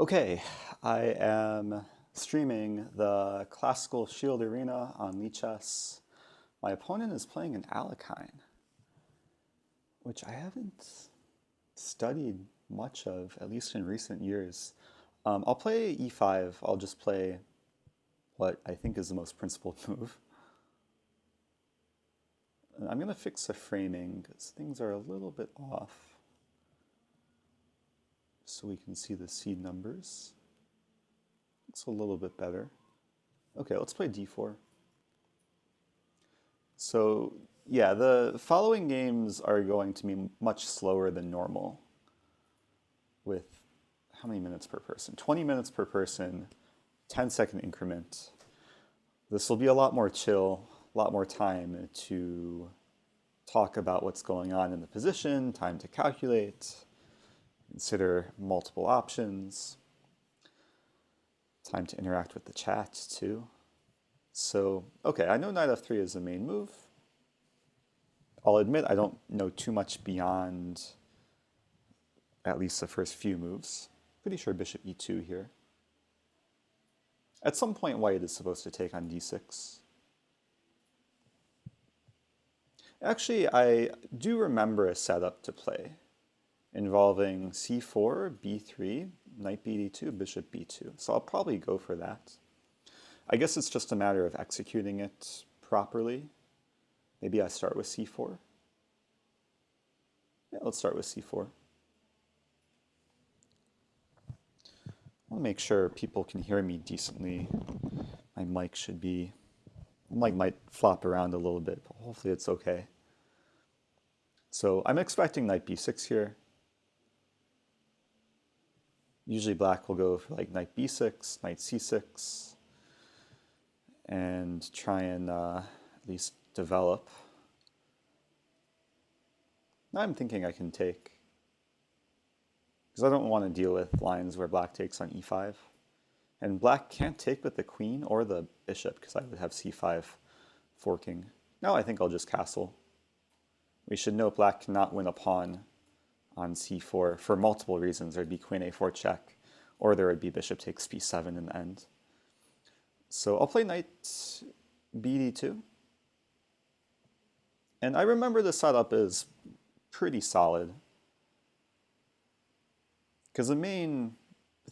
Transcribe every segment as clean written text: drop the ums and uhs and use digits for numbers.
Okay, I am streaming the Classical Shield Arena on Lichess. My opponent is playing an Alekhine, which I haven't studied much of, at least in recent years. I'll play e5. I'll just play what I think is the most principled move. And I'm going to fix the framing because things are a little bit off so we can see the seed numbers. It's a little bit better. Okay, let's play d4. So yeah, the following games are going to be much slower than normal with how many minutes per person? 20 minutes per person, 10-second increment. This will be a lot more chill, a lot more time to talk about what's going on in the position, time to calculate, consider multiple options, time to interact with the chat too. So, okay, I know knight f3 is the main move. I'll admit I don't know too much beyond at least the first few moves. Pretty sure bishop e2 here. At some point white is supposed to take on d6. Actually, I do remember a setup to play involving c4, b3, knight b2, bishop b2. So I'll probably go for that. I guess it's just a matter of executing it properly. Maybe I start with c4. Yeah, let's start with c4. I want to make sure people can hear me decently. My mic should be, mic might flop around a little bit, but hopefully it's okay. So I'm expecting knight b6 here. Usually black will go for like knight b6, knight c6, and try and at least develop. Now I'm thinking I can take, because I don't want to deal with lines where black takes on e5. And black can't take with the queen or the bishop because I would have c5 forking. Now I think I'll just castle. We should note black cannot win a pawn on c4 for multiple reasons. There'd be queen a4 check, or there would be bishop takes b7 in the end. So I'll play knight bd2. And I remember the setup is pretty solid. Because the main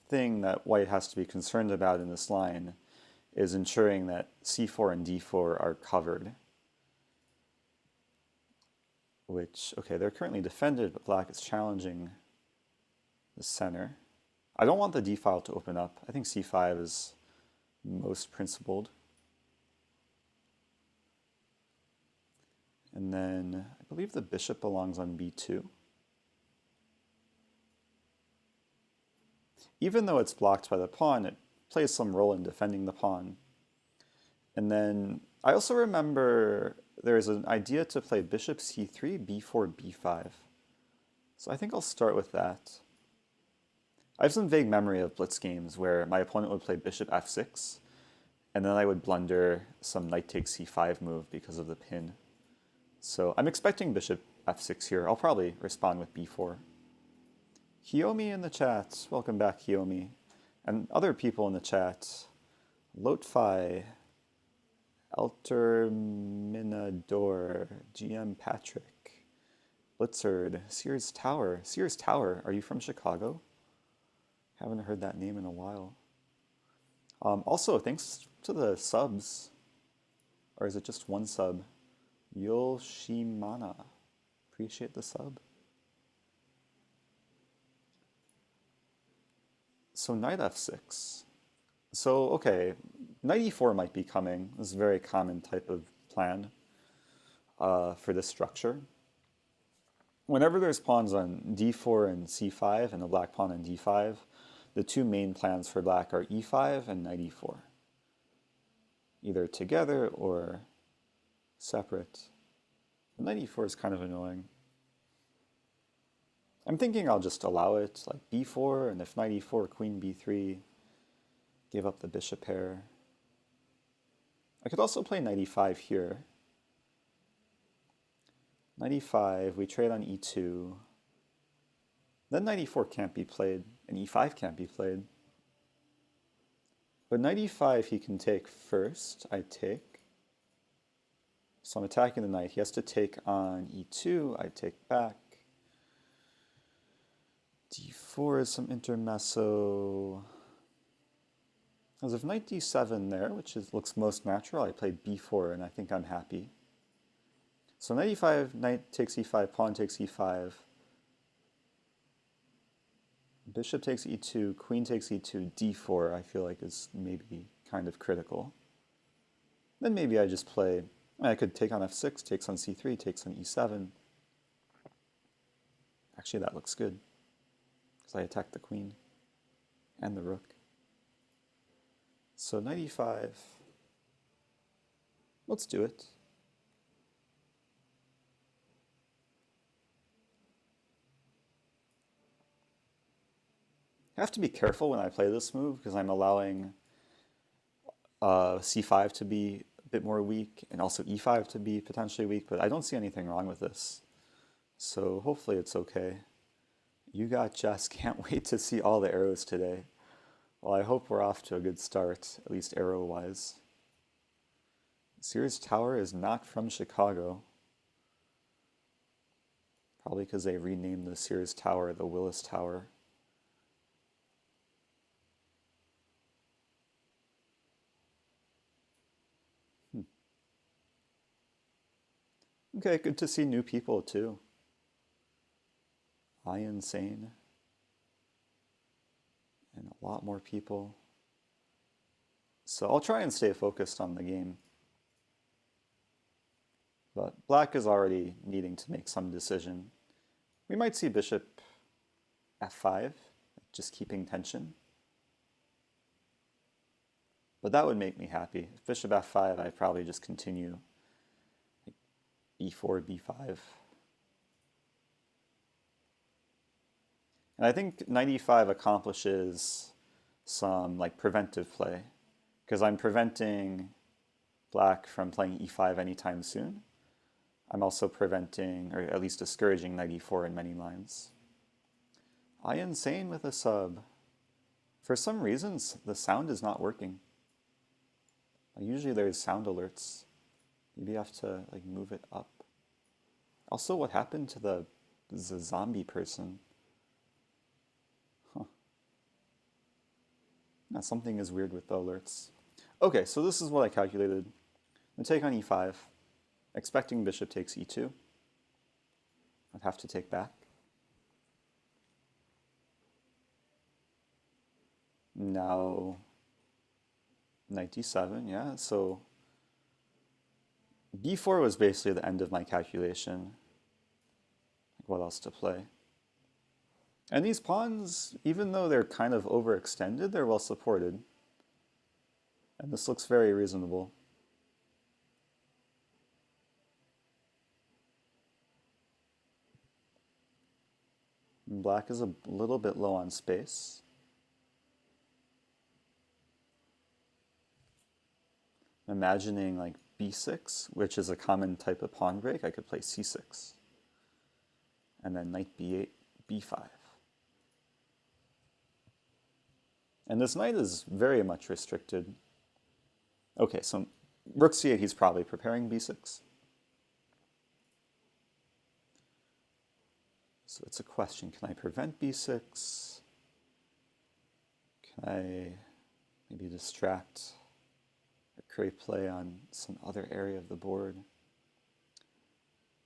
thing that white has to be concerned about in this line is ensuring that c4 and d4 are covered. Which, okay, they're currently defended, but black is challenging the center. I don't want the d file to open up. I think c5 is most principled. And then I believe the bishop belongs on b2. Even though it's blocked by the pawn, it plays some role in defending the pawn. And then I also remember there's an idea to play bishop c3, b4, b5. So I think I'll start with that. I have some vague memory of blitz games where my opponent would play bishop f6, and then I would blunder some knight takes c5 move because of the pin. So I'm expecting bishop f6 here. I'll probably respond with b4. Hiyomi in the chat. Welcome back, Hiyomi. And other people in the chat. Lotfi, Elter Minador, GM Patrick, Blitzard, Sears Tower. Sears Tower, are you from Chicago? Haven't heard that name in a while. Also, thanks to the subs. Or is it just one sub? Yoshimana. Appreciate the sub. So knight f6. So, okay, knight e4 might be coming. This is a very common type of plan for this structure. Whenever there's pawns on d4 and c5 and a black pawn on d5, the two main plans for black are e5 and knight e4. Either together or separate. Knight e4 is kind of annoying. I'm thinking I'll just allow it, like b4, and if knight e4, queen b3, give up the bishop pair. I could also play knight e5 here. Knight e5, we trade on e2. Then knight e4 can't be played, and e5 can't be played. But knight e5 he can take first. I take. So I'm attacking the knight. He has to take on e2. I take back. d4 is some intermezzo. As if knight d7 there, which looks most natural, I play b4 and I think I'm happy. So knight e5, knight takes e5, pawn takes e5. Bishop takes e2, queen takes e2, d4 I feel like is maybe kind of critical. Then maybe I just play, I could take on f6, takes on c3, takes on e7. Actually that looks good, because I attack the queen and the rook. So knight e5, let's do it. I have to be careful when I play this move because I'm allowing c5 to be a bit more weak and also e5 to be potentially weak, but I don't see anything wrong with this. So hopefully it's okay. You got Jess, can't wait to see all the arrows today. Well, I hope we're off to a good start, at least arrow-wise. Sears Tower is not from Chicago. Probably because they renamed the Sears Tower the Willis Tower. Okay, good to see new people too. I Insane. And a lot more people. So I'll try and stay focused on the game. But black is already needing to make some decision. We might see bishop f5, just keeping tension. But that would make me happy. If bishop f5, I'd probably just continue e4, b5. And I think knight e5 accomplishes some like preventive play, because I'm preventing black from playing e5 anytime soon. I'm also preventing, or at least discouraging, knight e4 in many lines. I Insane with a sub. For some reasons, the sound is not working. Usually there's sound alerts. Maybe you have to like move it up. Also, what happened to the zombie person? Huh. Yeah, something is weird with the alerts. Okay, so this is what I calculated. I'm take on e5, expecting bishop takes e2. I'd have to take back. Now, knight d7, yeah, so b4 was basically the end of my calculation. What else to play? And these pawns, even though they're kind of overextended, they're well supported. And this looks very reasonable. And black is a little bit low on space. Imagining like b6, which is a common type of pawn break, I could play c6. And then knight b8, b5. And this knight is very much restricted. Okay, so rook c8, he's probably preparing b6. So it's a question, can I prevent b6? Can I maybe distract or create play on some other area of the board?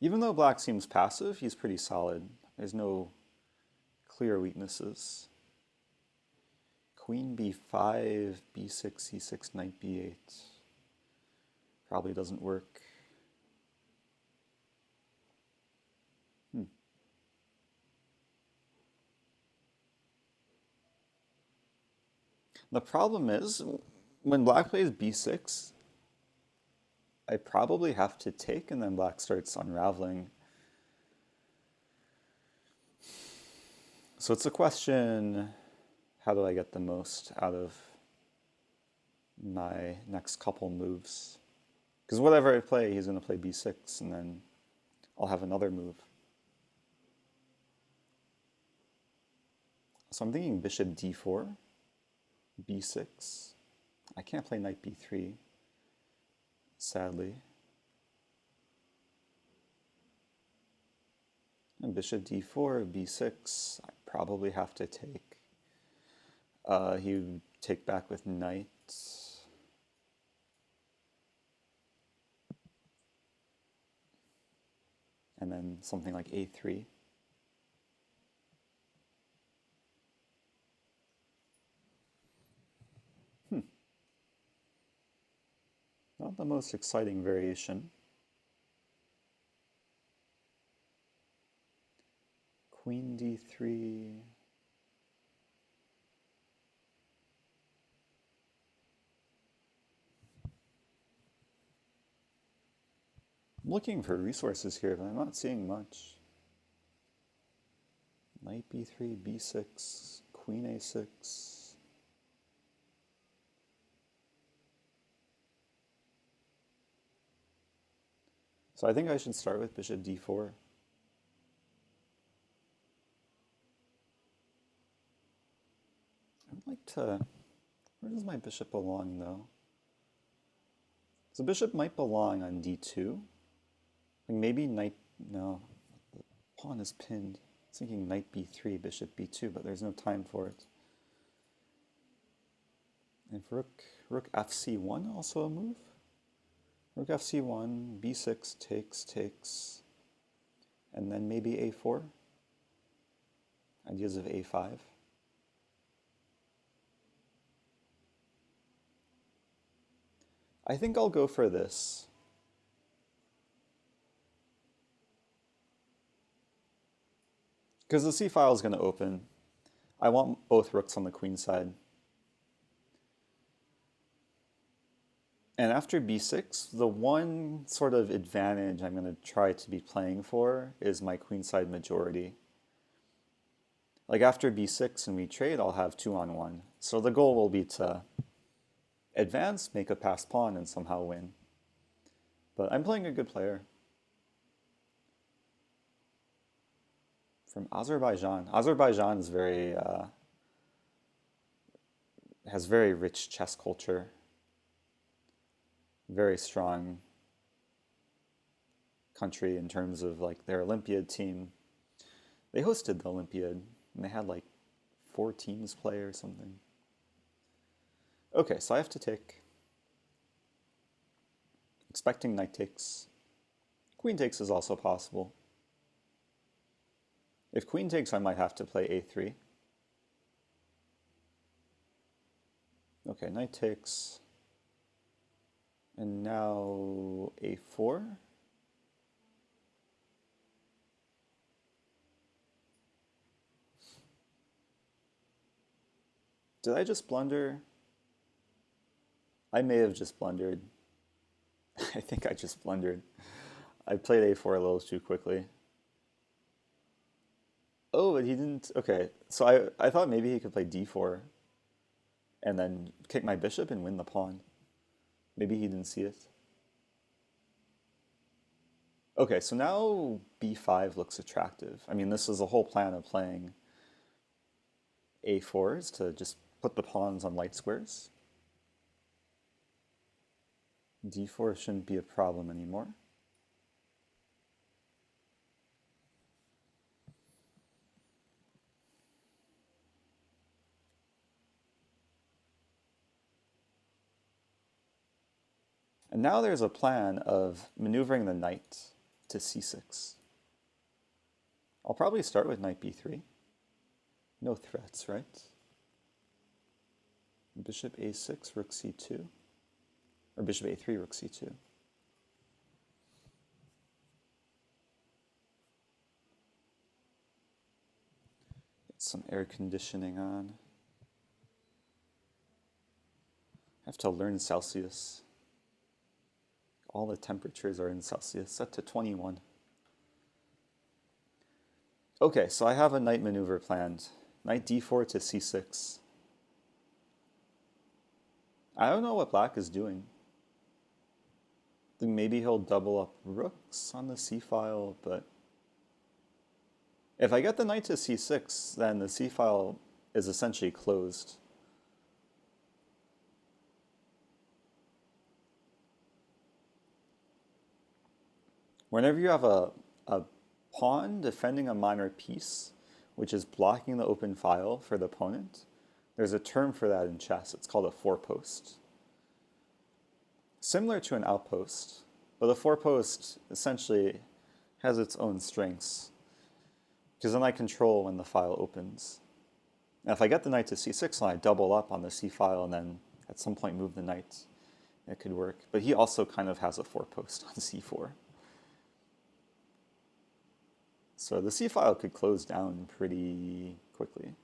Even though black seems passive, he's pretty solid. There's no clear weaknesses. Queen b5, b6, c6, knight b8. Probably doesn't work. The problem is, when black plays b6, I probably have to take, and then black starts unraveling. So it's a question, how do I get the most out of my next couple moves? Because whatever I play, he's going to play b6, and then I'll have another move. So I'm thinking bishop d4, b6. I can't play knight b3, sadly. And bishop d4, b6, I probably have to take. He would take back with knight. And then something like a3. Not the most exciting variation. Queen d3. I'm looking for resources here, but I'm not seeing much. Knight b3, b6, queen a6. So I think I should start with bishop d4. I would like to... Where does my bishop belong, though? So bishop might belong on d2. Like maybe knight... No, the pawn is pinned. I was thinking knight b3, bishop b2, but there's no time for it. And rook fc1, also a move? Rook fc1, b6, takes, and then maybe a4. Ideas of a5. I think I'll go for this. Because the c-file is going to open. I want both rooks on the queen side. And after b6, the one sort of advantage I'm going to try to be playing for is my queenside majority. Like after b6 and we trade, I'll have 2-on-1. So the goal will be to advance, make a passed pawn, and somehow win. But I'm playing a good player. From Azerbaijan. Azerbaijan is has very rich chess culture. Very strong country in terms of like their Olympiad team. They hosted the Olympiad and they had like 4 teams play or something. Okay, so I have to take. Expecting knight takes. Queen takes is also possible. If queen takes, I might have to play a3. Okay, knight takes. And now a4. Did I just blunder? I may have just blundered. I think I just blundered. I played a4 a little too quickly. Oh, but he didn't... Okay, so I thought maybe he could play d4 and then kick my bishop and win the pawn. Maybe he didn't see it. Okay, so now b5 looks attractive. I mean, this is the whole plan of playing a4s to just put the pawns on light squares. d4 shouldn't be a problem anymore. And now there's a plan of maneuvering the knight to c6. I'll probably start with knight b3. No threats, right? Bishop a6, rook c2. Or bishop a3, rook c2. Get some air conditioning on. I have to learn Celsius. All the temperatures are in Celsius, set to 21. Okay, so I have a knight maneuver planned. Knight d4 to c6. I don't know what black is doing. I think maybe he'll double up rooks on the c-file, but if I get the knight to c6, then the c-file is essentially closed. Whenever you have a pawn defending a minor piece, which is blocking the open file for the opponent, there's a term for that in chess. It's called a forepost. Similar to an outpost, but the forepost essentially has its own strengths, because then I control when the file opens. Now if I get the knight to c6 and I double up on the c file and then at some point move the knight, it could work. But he also kind of has a forepost on c4. So the c file could close down pretty quickly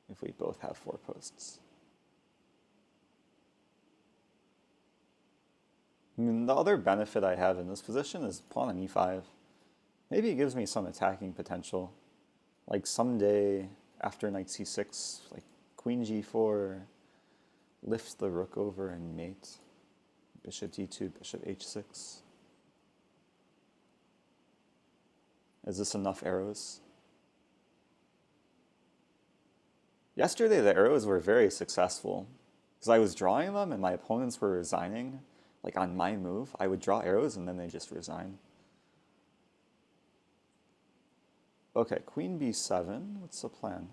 if we both have foreposts. I mean, the other benefit I have in this position is pawn on e5. Maybe it gives me some attacking potential. Like someday after knight c6, like queen g4, lift the rook over and mate. Bishop d2, bishop h6. Is this enough arrows? Yesterday the arrows were very successful because I was drawing them and my opponents were resigning. Like on my move, I would draw arrows and then they just resign. Okay, queen b7, what's the plan?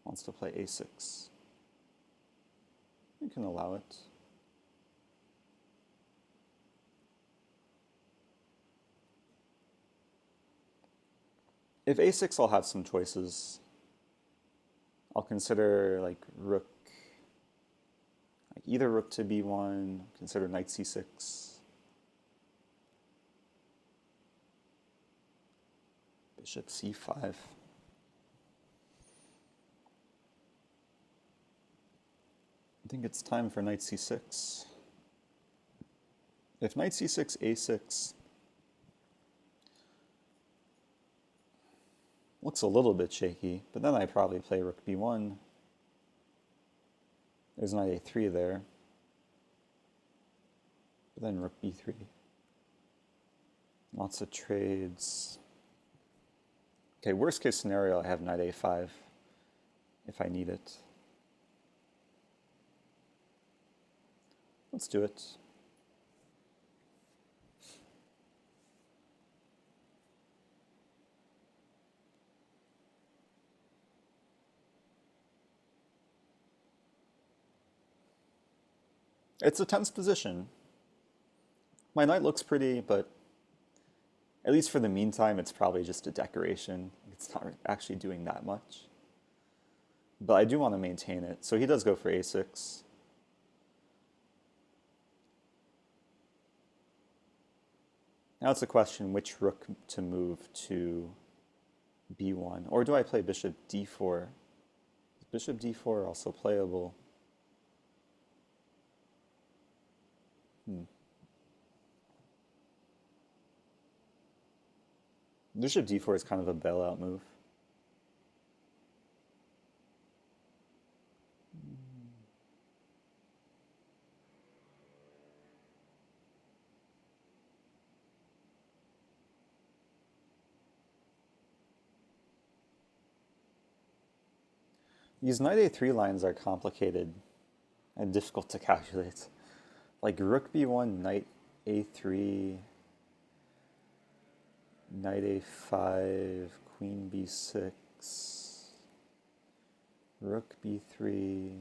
Wants to play a6. You can allow it. If a6, I'll have some choices. I'll consider like rook, like either rook to b1, consider knight c6. Bishop c5. I think it's time for knight c6. If knight c6, a6 looks a little bit shaky, but then I probably play rook b1. There's knight a3 there. But then rook b3. Lots of trades. Okay, worst case scenario, I have knight a5 if I need it. Let's do it. It's a tense position. My knight looks pretty, but at least for the meantime, it's probably just a decoration. It's not actually doing that much. But I do want to maintain it. So he does go for a6. Now it's a question which rook to move to b1. Or do I play bishop d4? Is bishop d4 also playable? Bishop d4 is kind of a bailout move. These knight a3 lines are complicated and difficult to calculate. Like rook b1, knight a3, knight a5, queen b6, rook b3.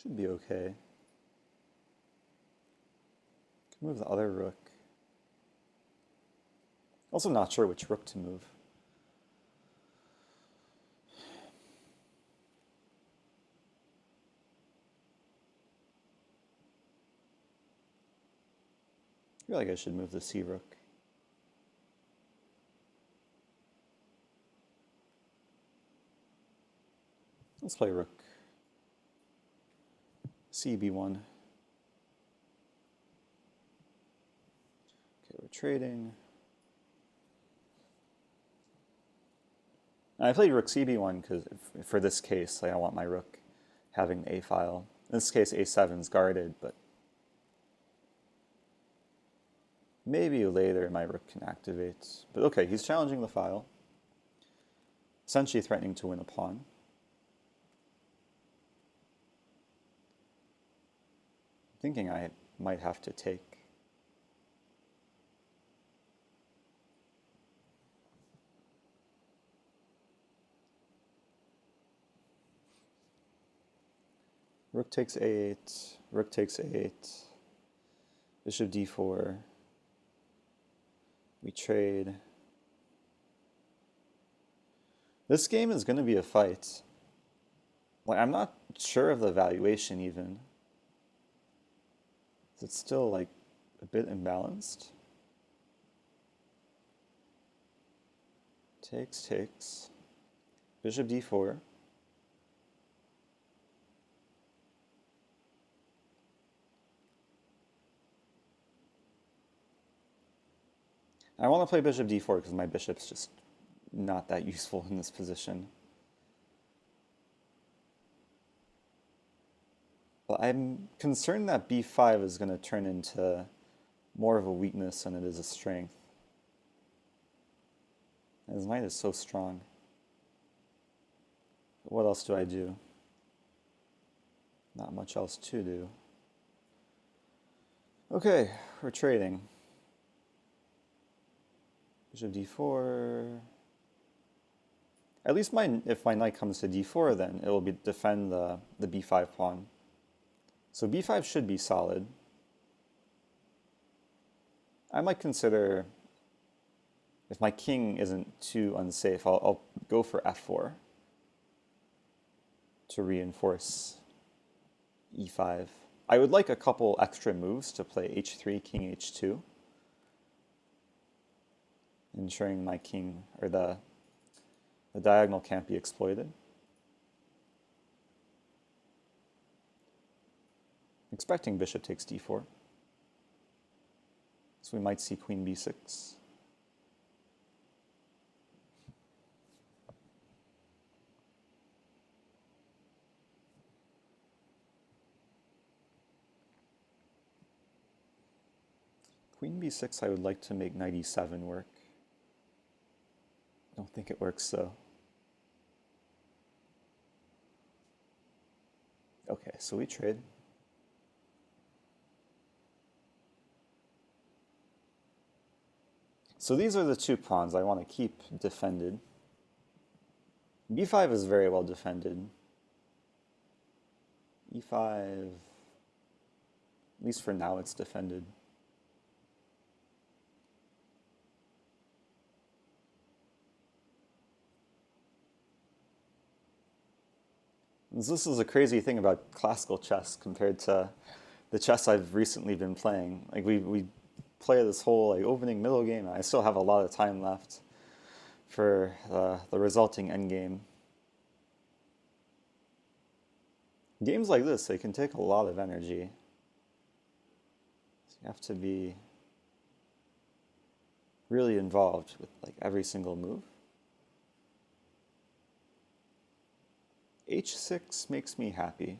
Should be okay. Can move the other rook. Also not sure which rook to move. I feel like I should move the c rook. Let's play rook c b1. Okay, we're trading. And I played rook c b1 because for this case, like, I want my rook having the a file. In this case, a7 is guarded, but maybe later my rook can activate. But okay, he's challenging the file, essentially threatening to win a pawn. thinking I might have to take. Rook takes 8, rook takes 8, bishop d4, we trade. This game is going to be a fight. Like, I'm not sure of the valuation even. It's still like a bit imbalanced. Takes. Bishop d4. I want to play bishop d4 because my bishop's just not that useful in this position. But I'm concerned that b5 is going to turn into more of a weakness than it is a strength. And his knight is so strong. But what else do I do? Not much else to do. Okay, we're trading. Bishop d4. At least if my knight comes to d4, then it will defend the b5 pawn. So b5 should be solid. I might consider, if my king isn't too unsafe, I'll go for f4 to reinforce e5. I would like a couple extra moves to play h3, king h2, ensuring my king, or the diagonal can't be exploited. Expecting bishop takes d4. So we might see queen b6. Queen b6, I would like to make knight e7 work. I don't think it works though. Okay, so we trade. So these are the two pawns I want to keep defended. b5 is very well defended. e5, at least for now, it's defended. This is a crazy thing about classical chess compared to the chess I've recently been playing. Like we play this whole like opening middle game, and I still have a lot of time left for the resulting endgame. Games like this, they can take a lot of energy. So you have to be really involved with like every single move. h6 makes me happy.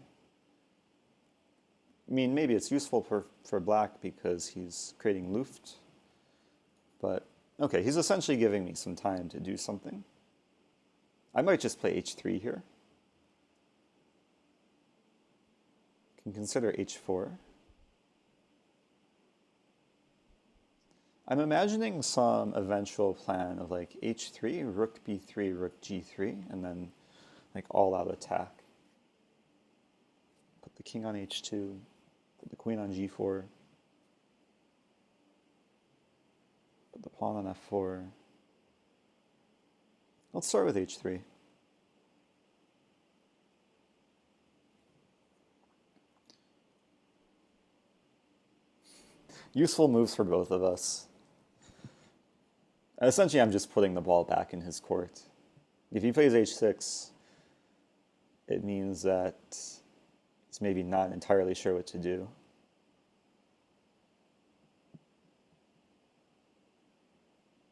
I mean, maybe it's useful for black because he's creating Luft, but okay, he's essentially giving me some time to do something. I might just play h3 here. Can consider h4. I'm imagining some eventual plan of like h3, rook b3, rook g3, and then like all-out attack. Put the king on h2, put the queen on g4, put the pawn on f4. Let's start with h3. Useful moves for both of us. Essentially, I'm just putting the ball back in his court. If he plays h6, it means that he's maybe not entirely sure what to do.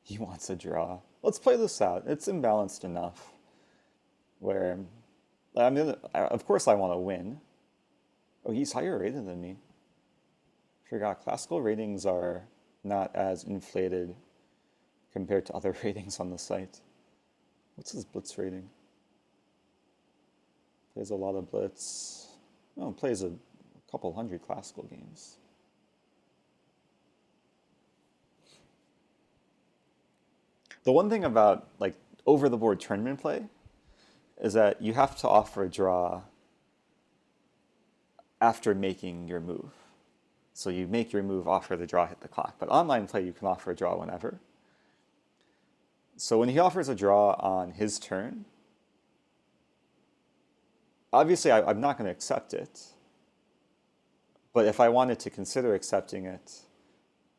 He wants a draw. Let's play this out. It's imbalanced enough where, of course I want to win. Oh, he's higher rated than me. Forgot, classical ratings are not as inflated compared to other ratings on the site. What's his blitz rating? Plays a lot of blitz. Oh, plays a couple hundred classical games. The one thing about like over the board tournament play is that you have to offer a draw after making your move. So you make your move, offer the draw, hit the clock. But online play, you can offer a draw whenever. So when he offers a draw on his turn, obviously I'm not going to accept it. But if I wanted to consider accepting it,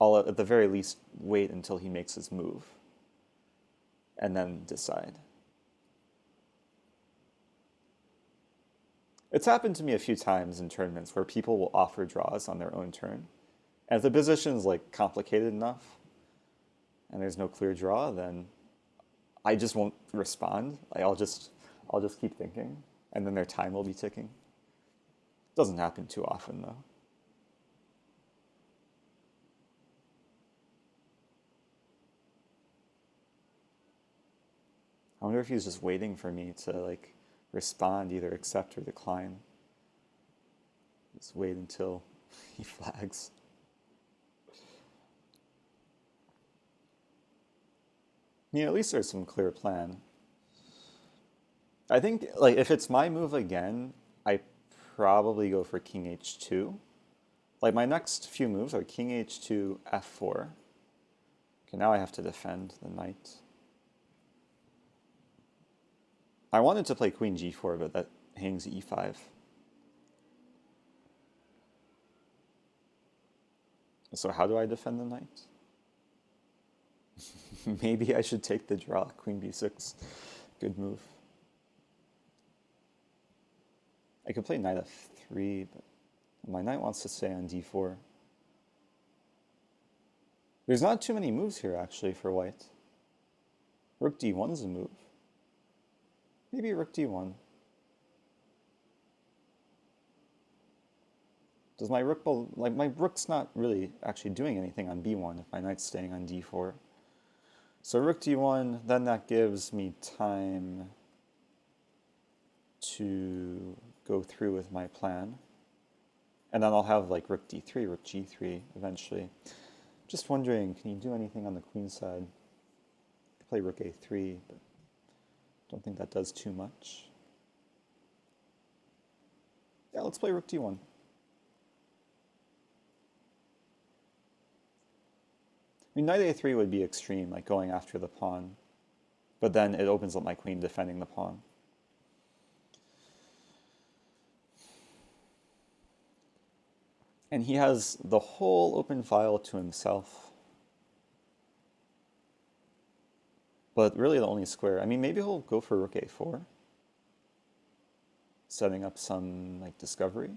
I'll at the very least wait until he makes his move and then decide. It's happened to me a few times in tournaments where people will offer draws on their own turn. And if the position is like complicated enough and there's no clear draw, then I just won't respond. I'll just keep thinking, and then their time will be ticking. Doesn't happen too often though. I wonder if he's just waiting for me to like respond, either accept or decline. Just wait until he flags. Yeah, at least there's some clear plan. I think like if it's my move again, I probably go for king h2. Like my next few moves are king h2, f4. Okay, now I have to defend the knight. I wanted to play queen g4, but that hangs e5. So how do I defend the knight? Maybe I should take the draw, queen b6. Good move. I could play knight f3, but my knight wants to stay on d4. There's not too many moves here, actually, for white. Rook d1 is a move. Maybe rook d1. Does my rook, like my rook's not really actually doing anything on b1 if my knight's staying on d4. So rook d1, then that gives me time to go through with my plan. And then I'll have like rook d3, rook g3 eventually. Just wondering, can you do anything on the queen side? Play rook a3, but don't think that does too much. Yeah, let's play rook d1. I mean, knight a3 would be extreme, like going after the pawn. But then it opens up my queen defending the pawn. And he has the whole open file to himself. But really the only square, I mean, maybe he'll go for rook a4. Setting up some, like, discovery.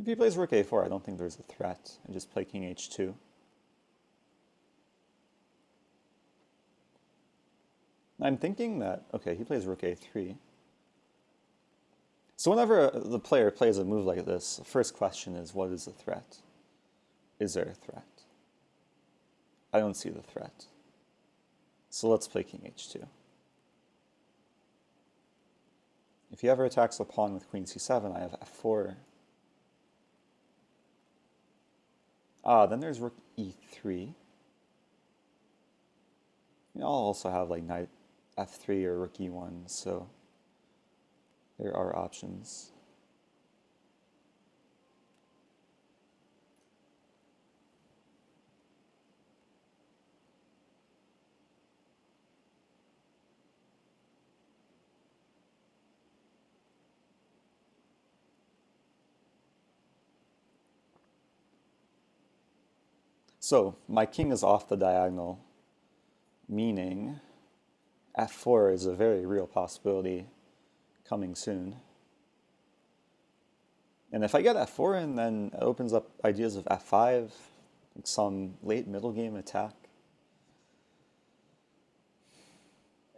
If he plays rook a4, I don't think there's a threat. I just play king h2. I'm thinking that, okay, he plays rook a3. So whenever the player plays a move like this, the first question is, what is the threat? Is there a threat? I don't see the threat. So let's play king h2. If he ever attacks the pawn with queen c7, I have f4. Ah, then there's rook e3. I'll also have like knight f3 or rook e1, so there are options. So my king is off the diagonal, meaning f4 is a very real possibility coming soon. And if I get f4 in, then it opens up ideas of f5, like some late middle game attack.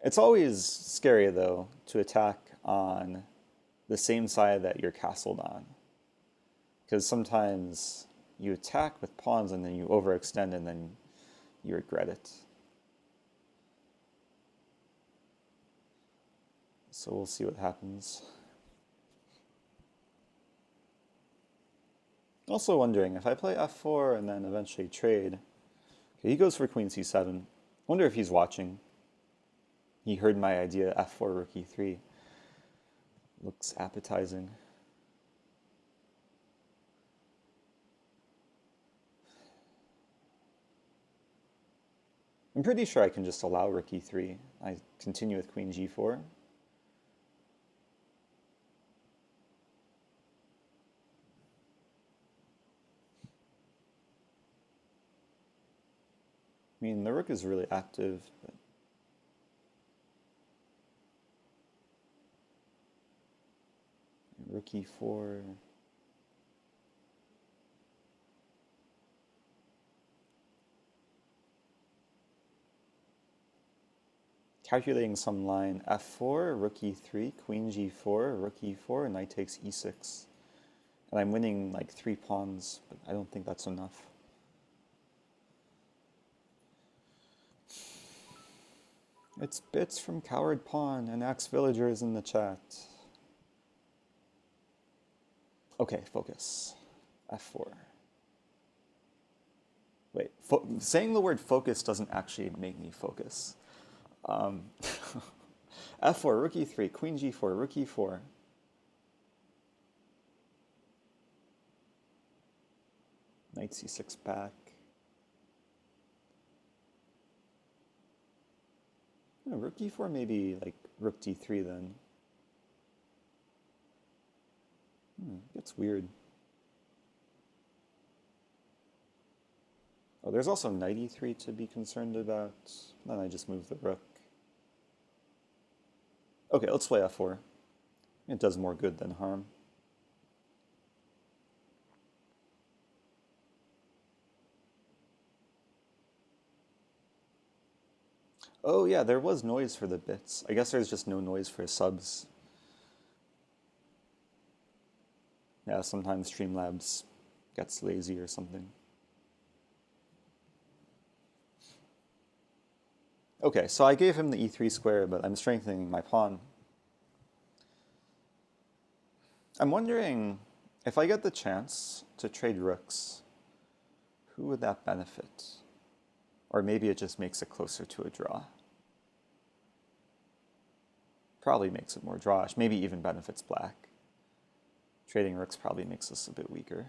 It's always scary, though, to attack on the same side that you're castled on. Because sometimes you attack with pawns and then you overextend and then you regret it. So we'll see what happens. Also wondering, if I play f4 and then eventually trade, okay, he goes for queen c7. Wonder if he's watching. He heard my idea, f4, rook e3. Looks appetizing. I'm pretty sure I can just allow rook e3. I continue with queen g4. I mean, the rook is really active, but rook e4. Calculating some line, f4, rook e3, queen g4, rook e4, knight takes e6. And I'm winning like 3 pawns, but I don't think that's enough. It's Bits from Coward Pawn and Axe Villagers in the chat. Okay, focus. f4. Wait, saying the word focus doesn't actually make me focus. f4, rook e3, queen g4, rook e4. Knight c6 back. No, rook e4 maybe like rook d3 then. Gets weird. Oh, there's also knight e3 to be concerned about. Then I just move the rook. Okay, let's play f4. It does more good than harm. Oh yeah, there was noise for the bits. I guess there's just no noise for subs. Yeah, sometimes Streamlabs gets lazy or something. Okay, so I gave him the e3 square, but I'm strengthening my pawn. I'm wondering, if I get the chance to trade rooks, who would that benefit? Or maybe it just makes it closer to a draw. Probably makes it more drawish, maybe even benefits black. Trading rooks probably makes us a bit weaker.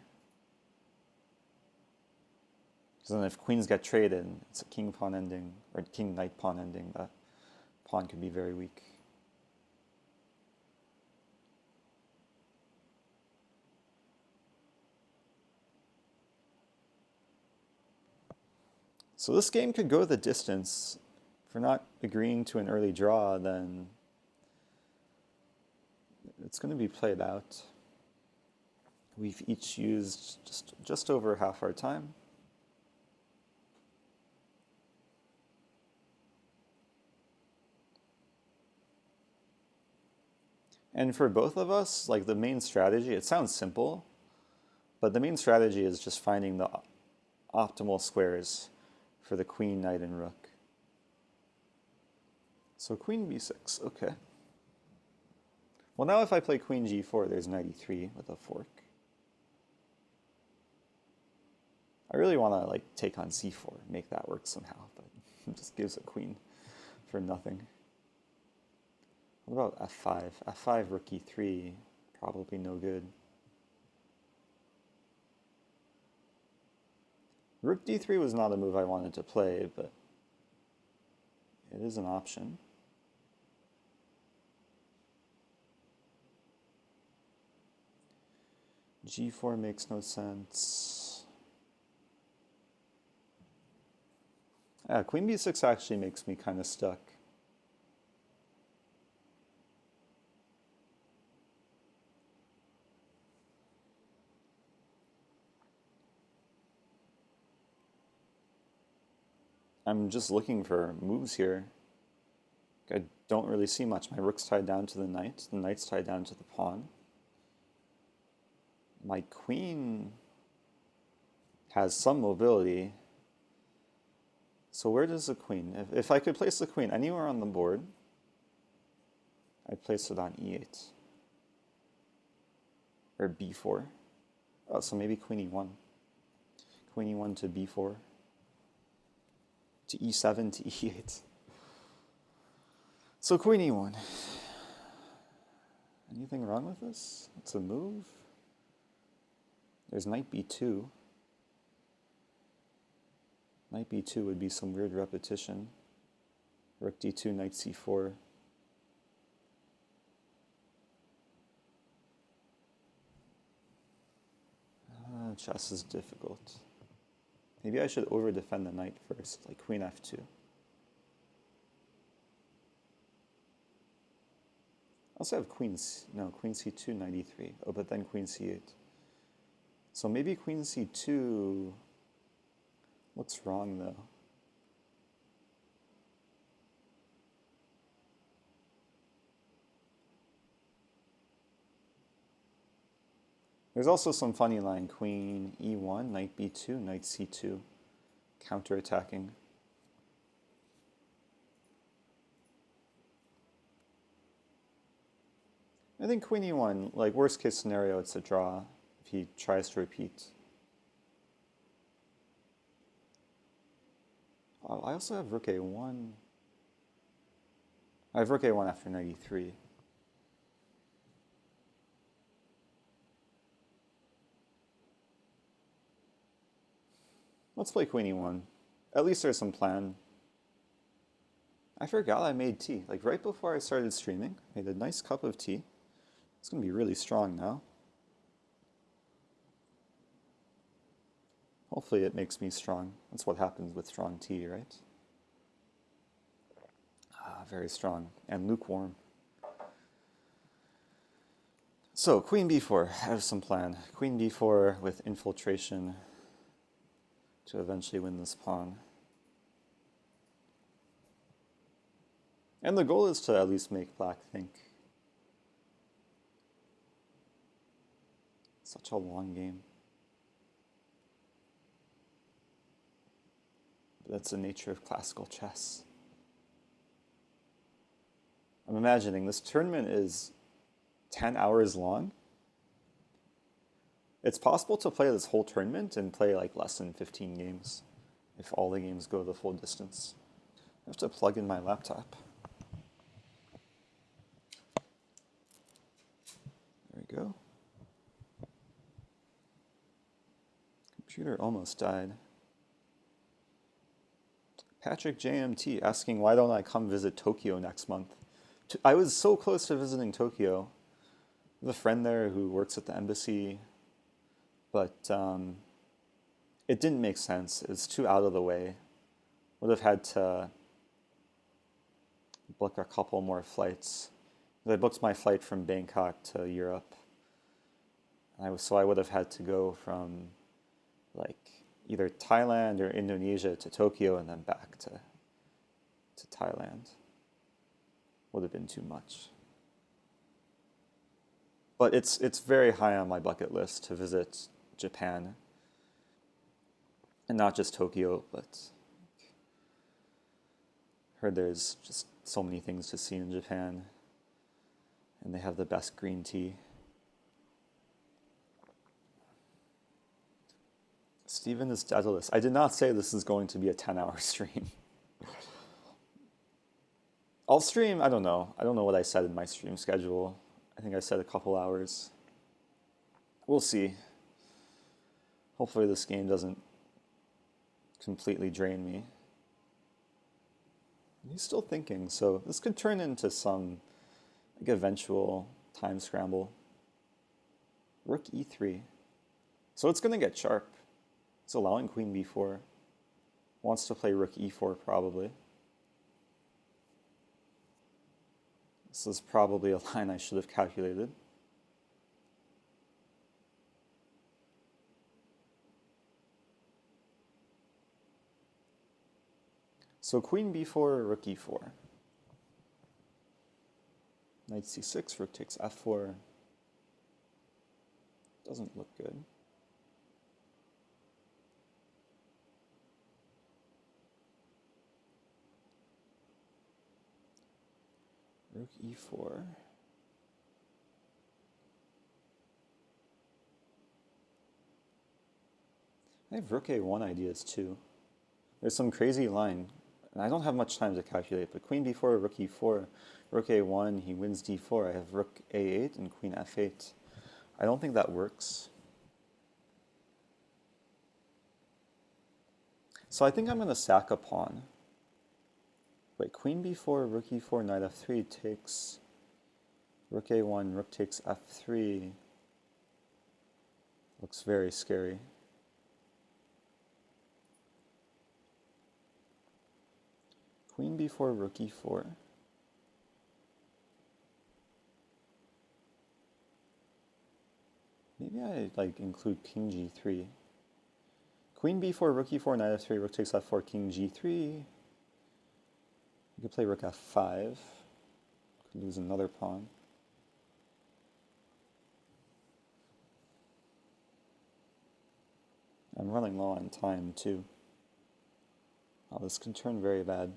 Because then if queens get traded, it's a king pawn ending, or king knight pawn ending, that pawn could be very weak. So this game could go the distance. If we're not agreeing to an early draw, then it's going to be played out. We've each used just over half our time. And for both of us, like the main strategy, it sounds simple, but the main strategy is just finding the optimal squares for the queen, knight, and rook. So queen b6, okay. Well, now if I play queen g4, there's knight e3 with a fork. I really want to like take on c4, make that work somehow, but it just gives a queen for nothing. What about f5? f5, rook e3, probably no good. Rook d3 was not a move I wanted to play, but it is an option. g4 makes no sense. Queen b6 actually makes me kind of stuck. I'm just looking for moves here. I don't really see much. My rook's tied down to the knight's tied down to the pawn. My queen has some mobility. So where does the queen? If I could place the queen anywhere on the board, I place it on e8. Or b4. Oh, so maybe queen e1. Queen e1 to b4. To e7 to e8. So queen e1. Anything wrong with this? It's a move. There's knight b2. Knight b2 would be some weird repetition. Rook d2, knight c4. Chess is difficult. Maybe I should over-defend the knight first, like queen f2. I also have queen c2, knight e3. Oh, but then queen c8. So maybe queen c2 looks wrong, though. There's also some funny line, queen e1, knight b2, knight c2, counterattacking. I think queen e1, like worst case scenario, it's a draw if he tries to repeat. Oh, I also have rook a1. I have rook a1 after knight e3. Let's play queen e1. At least there's some plan. I forgot I made tea. Like right before I started streaming, I made a nice cup of tea. It's going to be really strong now. Hopefully it makes me strong. That's what happens with strong tea, right? Very strong and lukewarm. So queen b4, I have some plan. Queen b4 with infiltration to eventually win this pawn. And the goal is to at least make black think. Such a long game. But that's the nature of classical chess. I'm imagining this tournament is 10 hours long. It's possible to play this whole tournament and play like less than 15 games if all the games go the full distance. I have to plug in my laptop. There we go. Computer almost died. Patrick JMT asking why don't I come visit Tokyo next month? I was so close to visiting Tokyo. I have a friend there who works at the embassy, but it didn't make sense. It was too out of the way. Would have had to book a couple more flights. I booked my flight from Bangkok to Europe. So I would have had to go from like either Thailand or Indonesia to Tokyo and then back to Thailand. Would have been too much. But it's very high on my bucket list to visit Japan. And not just Tokyo, but heard there's just so many things to see in Japan. And they have the best green tea. Steven is Daedalus. I did not say this is going to be a 10-hour stream. I'll stream, I don't know. I don't know what I said in my stream schedule. I think I said a couple hours. We'll see. Hopefully this game doesn't completely drain me. He's still thinking, so this could turn into some like eventual time scramble. Rook e3. So it's going to get sharp. It's allowing queen b4. Wants to play rook e4 probably. This is probably a line I should have calculated. So queen b4, rook e4. Knight c6, rook takes f4. Doesn't look good. Rook e4. I have rook a1 ideas too. There's some crazy line, and I don't have much time to calculate, but queen b4, rook e4, rook a1, he wins d4. I have rook a8 and queen f8. I don't think that works. So I think I'm going to sack a pawn. Wait, queen b4, rook e4, knight f3 takes rook a1, rook takes f3. Looks very scary. Queen b4, rook e4. Maybe I like include king g3. Queen b4, rook e4, knight f3, rook takes f4, king g3. You could play rook f5. Could lose another pawn. I'm running low on time too. Oh, this can turn very bad.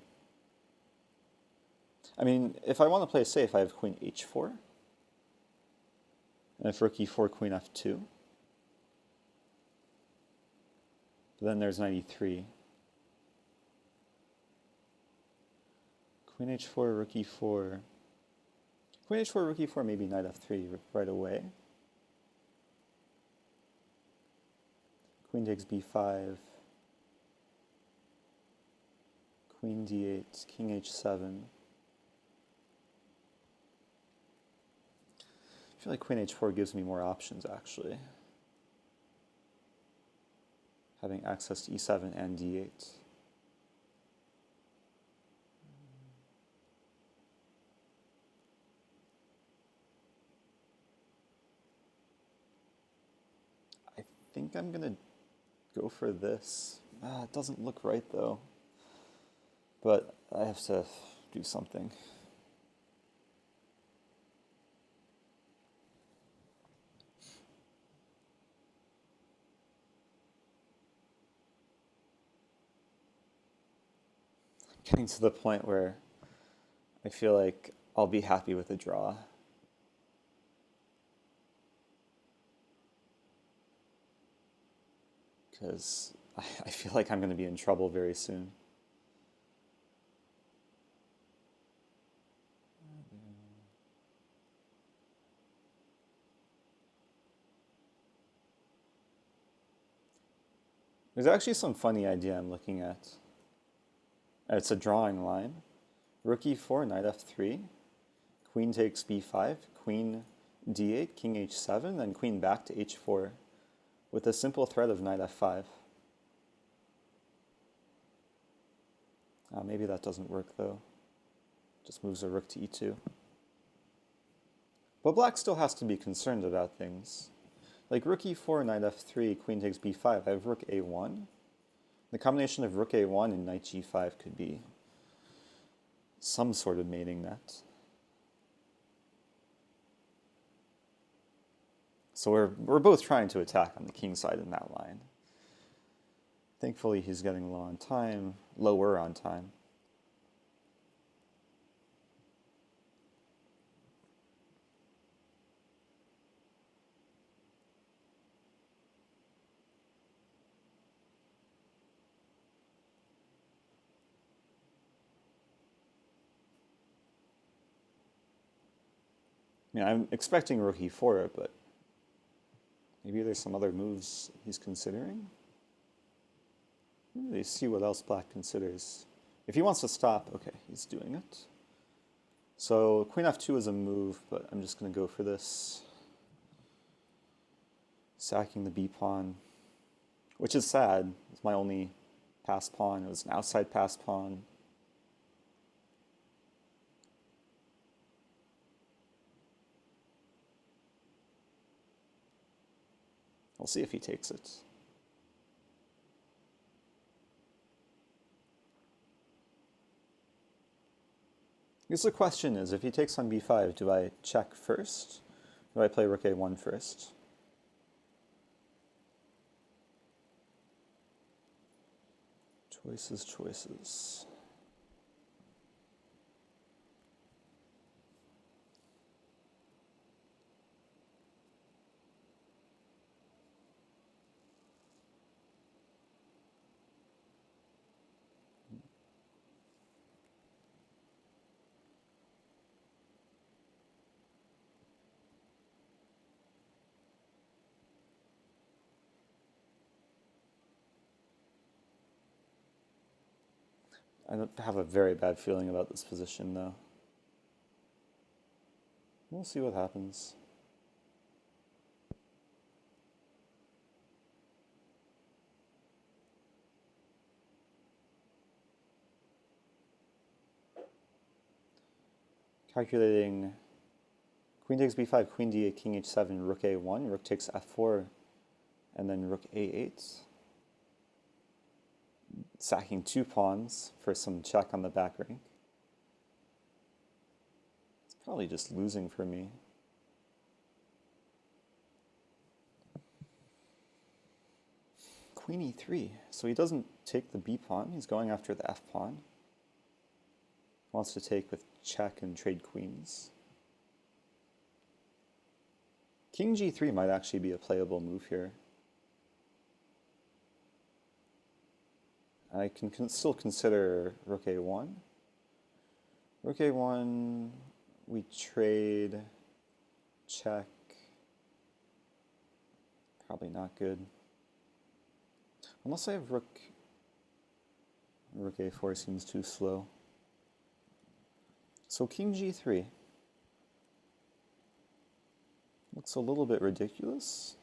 I mean, if I want to play safe, I have queen h4. And if rook e4, queen f2. But then there's knight e3. Queen h4, rook e4. Queen h4, rook e4, maybe knight f3 right away. Queen takes b5. Queen d8, king h7. I feel like queen h4 gives me more options, actually. Having access to e7 and d8. I think I'm going to go for this. It doesn't look right, though. But I have to do something. Getting to the point where I feel like I'll be happy with a draw. Because I feel like I'm going to be in trouble very soon. There's actually some funny idea I'm looking at. It's a drawing line. Rook e4, knight f3, queen takes b5, queen d8, king h7, then queen back to h4 with a simple threat of knight f5. Maybe that doesn't work though. Just moves a rook to e2. But black still has to be concerned about things. Like rook e4, knight f3, queen takes b5. I have rook a1. The combination of rook a1 and knight g5 could be some sort of mating net. So we're both trying to attack on the king side in that line. Thankfully, he's getting low on time, lower on time. I mean, I'm expecting rook e4, but maybe there's some other moves he's considering. Let's see what else black considers. If he wants to stop, okay, he's doing it. So queen f2 is a move, but I'm just going to go for this. Sacking the b pawn, which is sad. It's my only passed pawn. It was an outside passed pawn. We'll see if he takes it. I guess the question is, if he takes on b5, do I check first? Do I play rook a1 first? Choices, choices. I don't have a very bad feeling about this position though. We'll see what happens. Calculating queen takes b5, queen d8, king h7, rook a1, rook takes f4, and then rook a8. Sacking 2 pawns for some check on the back rank. It's probably just losing for me. Queen e3. So he doesn't take the b pawn, he's going after the f pawn. Wants to take with check and trade queens. King g3 might actually be a playable move here. I can still consider rook a1. Rook a1, we trade, check. Probably not good. Unless I have rook a4 seems too slow. So king g3. Looks a little bit ridiculous.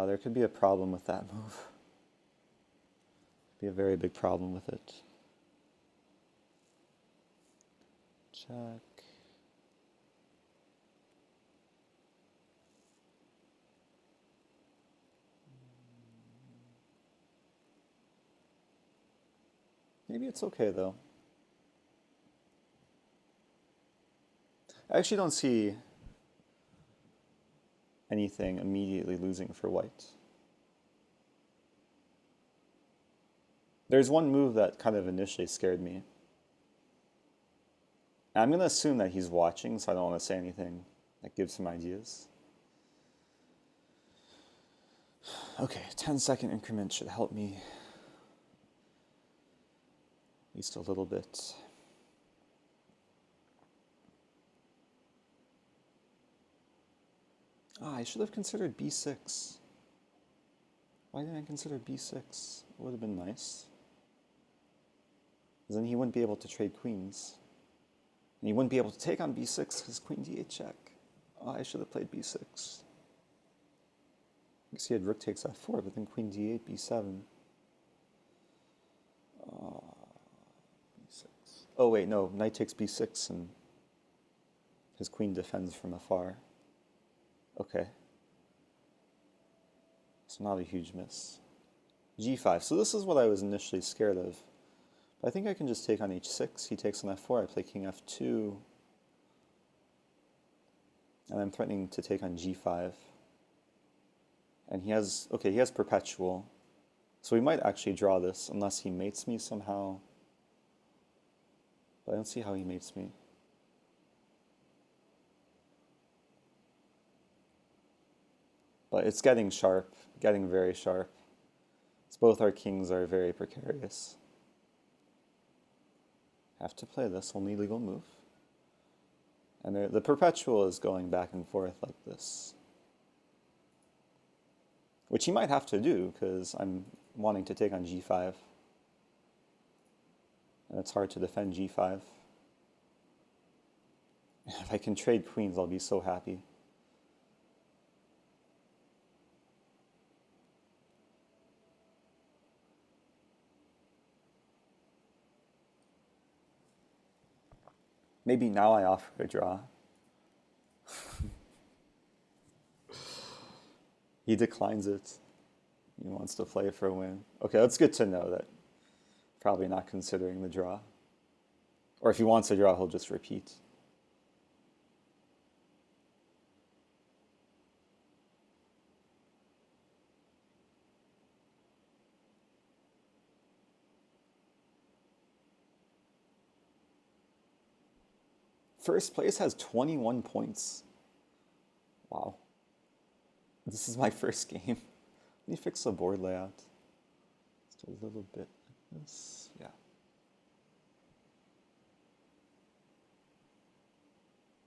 There could be a problem with that move. Be a very big problem with it. Check. Maybe it's okay though. I actually don't see anything immediately losing for white. There's one move that kind of initially scared me. I'm going to assume that he's watching, so I don't want to say anything that gives him ideas. Okay, 10-second increment should help me at least a little bit. I should have considered b6. Why didn't I consider b6? It would have been nice. Because then he wouldn't be able to trade queens. And he wouldn't be able to take on b6 because queen d8 check. I should have played b6. Because he had rook takes f4, but then queen d8, b7. b6. Oh wait, no, knight takes b6 and his queen defends from afar. Okay. So not a huge miss. g5. So this is what I was initially scared of. But I think I can just take on h6. He takes on f4. I play king f2. And I'm threatening to take on g5. And he has, okay, he has perpetual. So we might actually draw this unless he mates me somehow. But I don't see how he mates me. But it's getting sharp, getting very sharp. It's both our kings are very precarious. Have to play this, only legal move. And the perpetual is going back and forth like this. Which he might have to do, because I'm wanting to take on g5. And it's hard to defend g5. If I can trade queens, I'll be so happy. Maybe now I offer a draw. He declines it. He wants to play for a win. Okay, that's good to know that probably not considering the draw. Or if he wants a draw, he'll just repeat. First place has 21 points. Wow. This is my first game. Let me fix the board layout. Just a little bit like this. Yeah.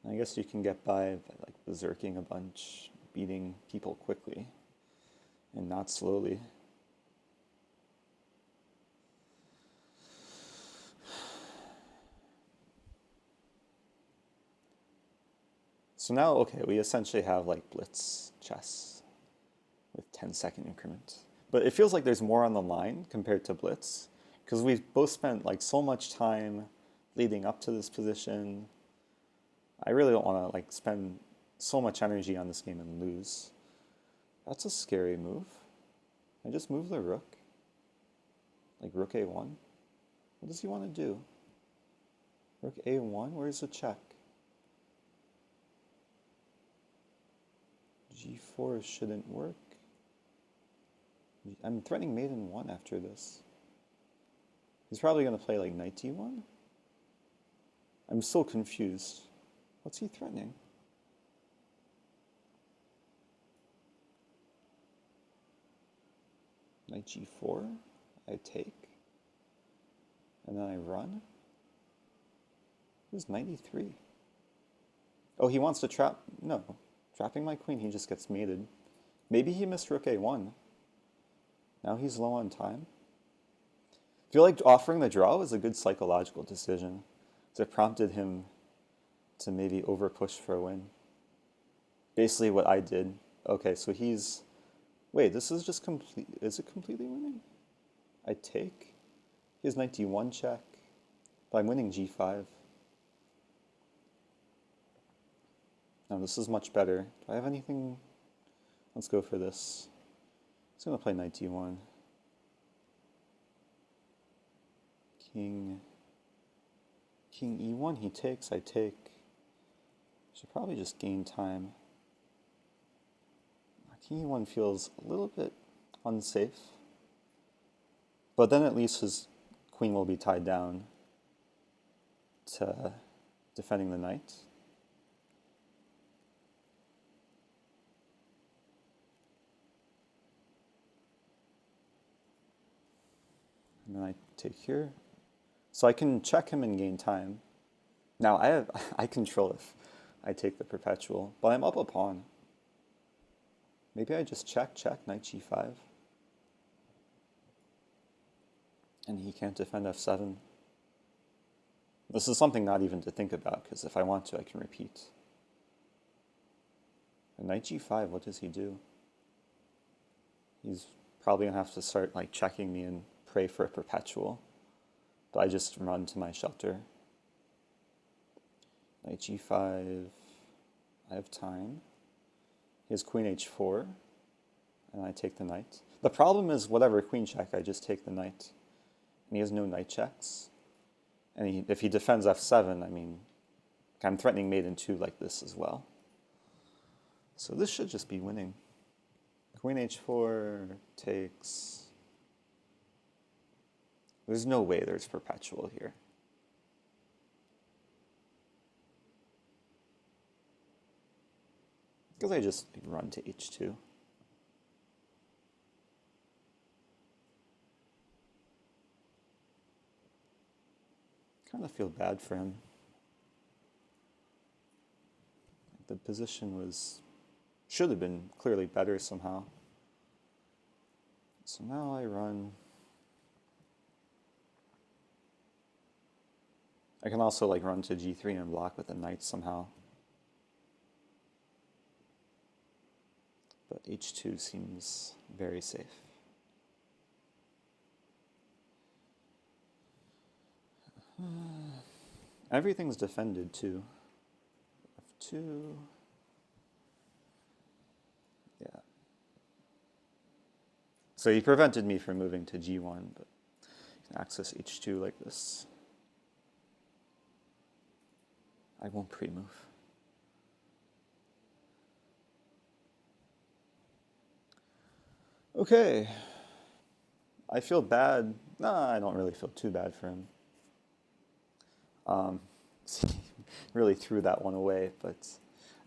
I guess you can get by like berserking a bunch, beating people quickly and not slowly. So now, okay, we essentially have like blitz chess with 10-second increment. But it feels like there's more on the line compared to blitz, because we've both spent like so much time leading up to this position. I really don't want to like spend so much energy on this game and lose. That's a scary move. I just move the rook. Like rook a1. What does he want to do? Rook a1? Where's the check? g4 shouldn't work. I'm threatening mate in 1 after this. He's probably going to play like knight d1? I'm so confused. What's he threatening? Knight g4? I take. And then I run? Who's knight e3? Oh, he wants to trap... No. Trapping my queen, he just gets mated. Maybe he missed rook a1. Now he's low on time. I feel like offering the draw was a good psychological decision. It prompted him to maybe over push for a win. Basically what I did. Okay, so he's... Wait, this is just complete... Is it completely winning? I take. He has knight d1 check. But I'm winning g5. Now this is much better. Do I have anything? Let's go for this. He's going to play knight d1. King e1, he takes, I take. Should probably just gain time. King e1 feels a little bit unsafe. But then at least his queen will be tied down to defending the knight. And then I take here. So I can check him and gain time. Now I control if I take the perpetual, but I'm up a pawn. Maybe I just check, knight g5. And he can't defend f7. This is something not even to think about, because if I want to, I can repeat. And knight g5, what does he do? He's probably going to have to start like checking me and pray for a perpetual. But I just run to my shelter. Knight g5, I have time. He has queen h4, and I take the knight. The problem is whatever queen check, I just take the knight. And he has no knight checks. And if he defends f7, I mean, I'm threatening mate in 2 like this as well. So this should just be winning. Queen h4 takes... There's no way there's perpetual here. Because I just run to h2. Kind of feel bad for him. The position should have been clearly better somehow. So now I run. I can also like run to g3 and block with the knight somehow. But h2 seems very safe. Everything's defended too. f2. Yeah. So he prevented me from moving to g1, but you can access h2 like this. I won't pre-move. Okay. I feel bad. No, I don't really feel too bad for him. Really threw that one away, but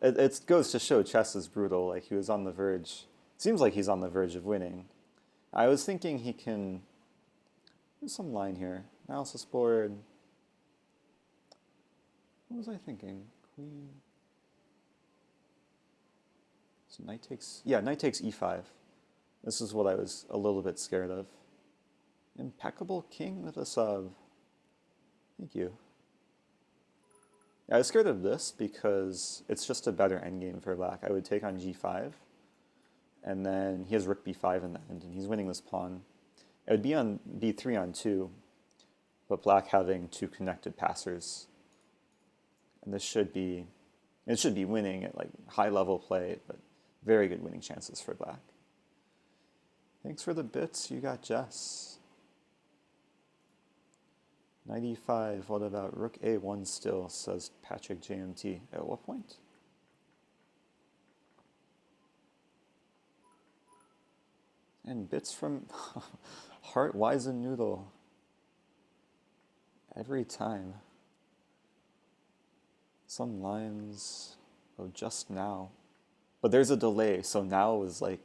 it goes to show chess is brutal. Like he was on the verge. Seems like he's on the verge of winning. I was thinking he can. There's some line here. Analysis board. What was I thinking? Queen. So knight takes, yeah, knight takes e5. This is what I was a little bit scared of. Impeccable king with a sub. Thank you. Yeah, I was scared of this because it's just a better endgame for black. I would take on g5, and then he has rook b5 in the end, and he's winning this pawn. It would be on b3 on 2, but black having two connected passers. And this should be, it should be winning at like high level play, but very good winning chances for black. Thanks for the bits, you got Jess. 95, what about rook a1 still, says Patrick JMT. At what point? And bits from Heart Wise and Noodle. Every time. Some lines, oh, just now. But there's a delay, so now was like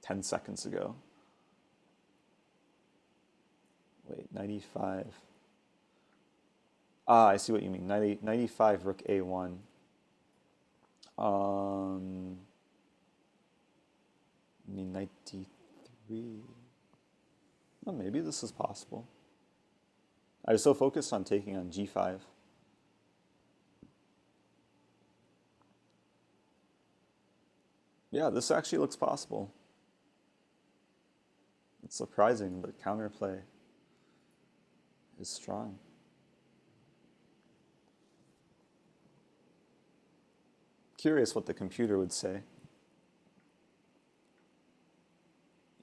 10 seconds ago. Wait, 95. Ah, I see what you mean. 95 rook a1. I mean 93. Well, maybe this is possible. I was so focused on taking on g5. Yeah, this actually looks possible. It's surprising, but counterplay is strong. Curious what the computer would say.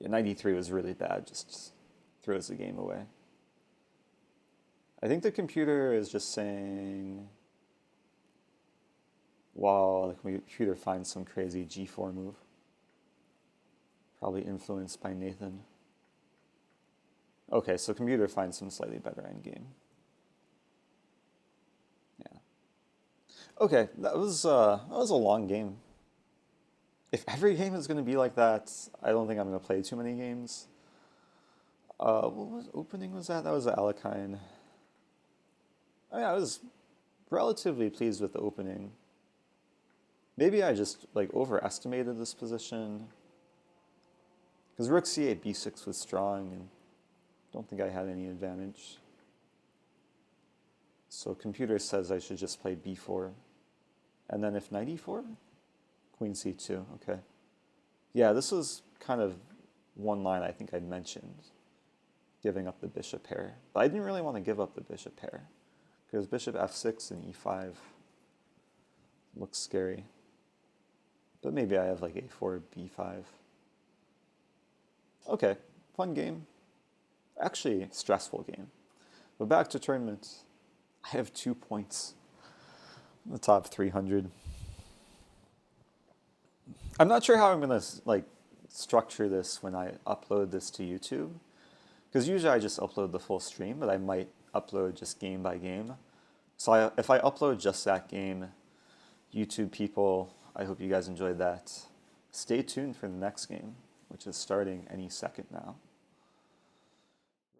Yeah, 93 was really bad, just throws the game away. I think the computer is just saying, while the computer finds some crazy g4 move. Probably influenced by Nathan. Okay, so computer finds some slightly better endgame. Yeah. Okay, that was a long game. If every game is going to be like that, I don't think I'm going to play too many games. What opening was that? That was the Alekhine. I mean, I was relatively pleased with the opening. Maybe I just like overestimated this position. Because rook c8, b6 was strong, and don't think I had any advantage. So computer says I should just play b4. And then if knight e4? Queen c2, okay. Yeah, this was kind of one line I think I'd mentioned, giving up the bishop pair. But I didn't really want to give up the bishop pair, because bishop f6 and e5 looks scary. But maybe I have like a4, b5. Okay, fun game. Actually, stressful game. But back to tournament. I have 2 points in the top 300. I'm not sure how I'm going to like structure this when I upload this to YouTube. Because usually I just upload the full stream, but I might upload just game by game. So if I upload just that game, YouTube people, I hope you guys enjoyed that. Stay tuned for the next game, which is starting any second now.